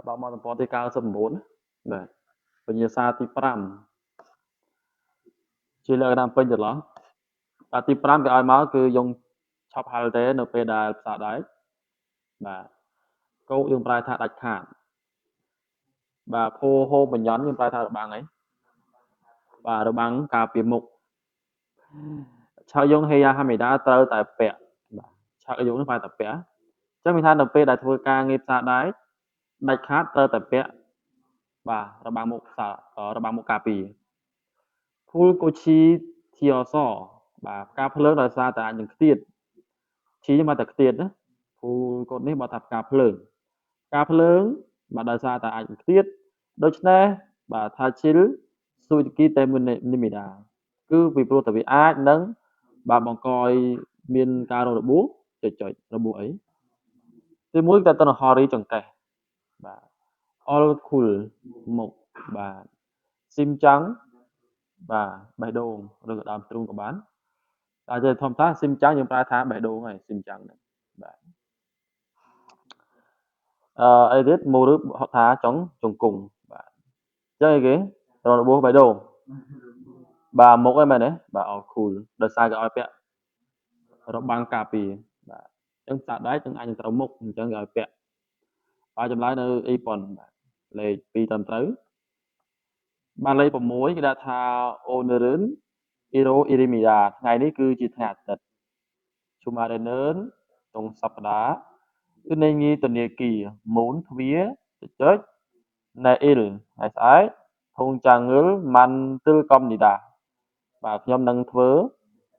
បើមកតំបន់ទី99បាទវិញ្ញាសាទី5ជាលក្ខណៈពេញចន្លោះបាទទី5គេឲ្យមកគឺយើងឆប់ហល់ទេនៅពេលដែលផ្សារដែកបាទកោកយើងប្រែថាដាច់ខាតបាទភោហូបញ្ញន់យើងប្រែថារបាំងអីបាទរបាំងការពារមុខឆៅយើងហេយ៉ាហាមីដាត្រូវតែពាក់បាទឆៅយើងនឹងប្រែតែពាក់អញ្ចឹងមានថានៅពេលដែលធ្វើការងារផ្សារដែកដាច់ខាតត្រូវតែពាក់បាទរបាំងមុខផ្សាររបាំងមុខការពារភូលកូឈីធីអសបាទការភ្លើងដោយសារតែអាចនឹងខ្ទាតឈីមកតែខ្ទាតណាភូលកូននេះបើថាការភ្លើងបាទដោយសារតែអាចនឹងខ្ទាតដូច្នេះបាទថាឈិលស៊ូគីតែមុននិមីដាគឺពីព្រោះតែវាអាចនឹងបាទបង្កឲ្យមានការរងរបួសចុចរបួសអីទីមួយតែតនហរីចង្កេះបាទអលគូលមុខបាទស៊ីមចាំងបាទបេះដូងឬក៏ដើមទ្រូងក៏បានតែជាធម្មតាស៊ីមចាំងយើងប្រើថាបេះដូងហើយស៊ីមចាំងហ្នឹងបាទអីទៀតមួយឬហៅថាចុងជង្គង់បាទអញ្ចឹងអីគេរងរបួសបេះដូងបាទមុខហ្នឹងមែនទេបាទអលគូលដោយសារគេឲ្យពាក់របាំងការពារបាទអញ្ចឹងផ្សារដែកនឹងអាចនឹងត្រូវមុខអញ្ចឹងគេឲ្យពាក់បាទចម្លើយនៅអ៊ីប៉ុនបាទលេខ2ត្រឹមត្រូវបាទលេខ6គេដាក់ថាអូនរឿនអ៊ីរ៉ូអ៊ីរីមីដាថ្ងៃនេះគឺជាថ្ងៃអាទិត្យជុំអារេនឺនក្នុងសប្តាហ៍គឺនៃងារធនាគារមូនទ្វាចុចណែអ៊ីលហើយស្អែកធុងចាំងងឹលម៉ាន់ទិលកំនីដាបាទខ្ញុំនឹងធ្វើ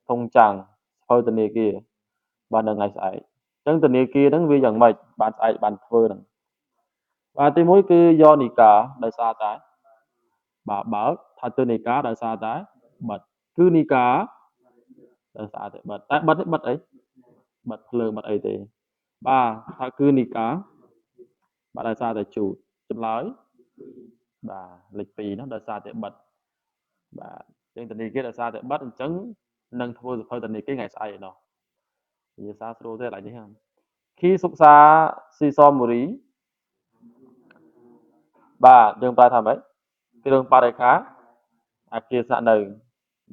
ធុងចាំងស្ពើធនាគារបាទនៅថ្ងៃស្អែកអញ្ចឹងធនាគារហ្នឹងវាយ៉ាងម៉េចបានស្អែកបានធ្វើហ្នឹងបាទទី1គឺយ៉នីកាដោយសារតែបាទបើកថាទិនីកាដោយសារតែបិទគឺនីកាដោយសារតែបិទតែបិទនេះបិទអីបិទភ្លើងបិទអីទេបាទថាគឺនីកាបាទដោយសារតែជូតចម្លើយបាទលេខ2ហ្នឹងដោយសារតែបិទបាទអញ្ចឹងធនាគារដោយសារតែបិទអញ្ចឹងនឹងធ្វើសភៅធនាគារថ្ងៃស្អែកឯណោះវិញ្ញាសាស្រួលទេកន្លែងនេះហ្នឹងខីសុកសាស៊ីសមូរីបាទយើងប្រើថាម៉េចគ្រឿងបរិក្ខារអាគារស្នាក់នៅ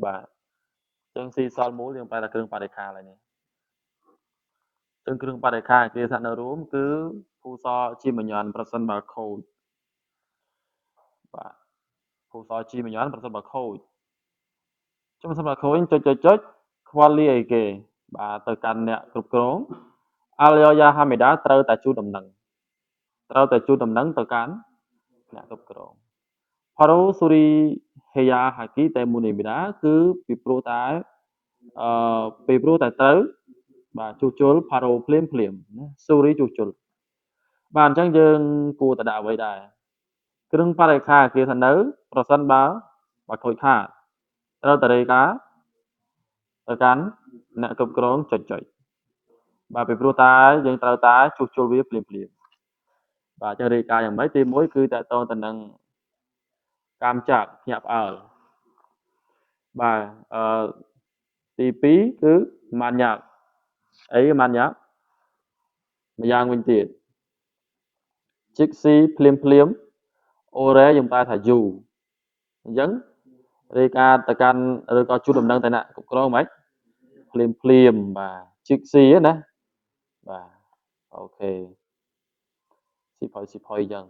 បាទអញ្ចឹងស៊ីសល់មូលយើងប្រើថាគ្រឿងបរិក្ខារឡើយនេះអញ្ចឹងគ្រឿងបរិក្ខារអាគារស្នាក់នៅរួមគឺភូសជីមញ្ញន់ប្រសិនបើខូចបាទភូសជីមញ្ញន់ប្រសិនបើខូចចុះប្រសិនបើខូចចុចខ្វល់លីអីគេបាទទៅកាន់អ្នកគ្រប់គ្រងអាលយ៉ាហាមីដាត្រូវតែជូនដំណឹងទៅកាន់អ្នកគ្រប់គ្រងផារូស៊ូរីហេយ៉ាហាគីតែមូនីមីដាគឺពីព្រោះតែត្រូវបាទជួសជុលផារូភ្លាមណាស៊ូរីជួសជុលបាទអញ្ចឹងយើងគួរតែដាក់អ្វីដែរគ្រឿងបរិក្ខារអាគារស្នាក់នៅប្រសិនបើខូចខាតត្រូវតែរាយការណ៍ទៅកាន់អ្នកគ្រប់គ្រងចុចបាទពីព្រោះតែយើងត្រូវតែជួសជុលវាភ្លាមបាទអញ្ចឹងរាយការណ៍យ៉ាងម៉េចទី1គឺតកតងទៅនឹងកម្មចក្រភ្ញាក់ផ្អើលបាទទី2គឺម៉ាញ៉ាក់អីម៉ាញ៉ាក់ម្យ៉ាងវិញទៀតជីកស៊ីភ្លាមអូរ៉េយើងប្រើថាយូអញ្ចឹងរាយការណ៍ទៅកាន់ឬក៏ជួលដំណឹងទៅអ្នកគ្រប់គ្រងហ្មងភ្លាមបាទជីកស៊ីណាបាទអូខេស៊ីផុយអញ្ចឹង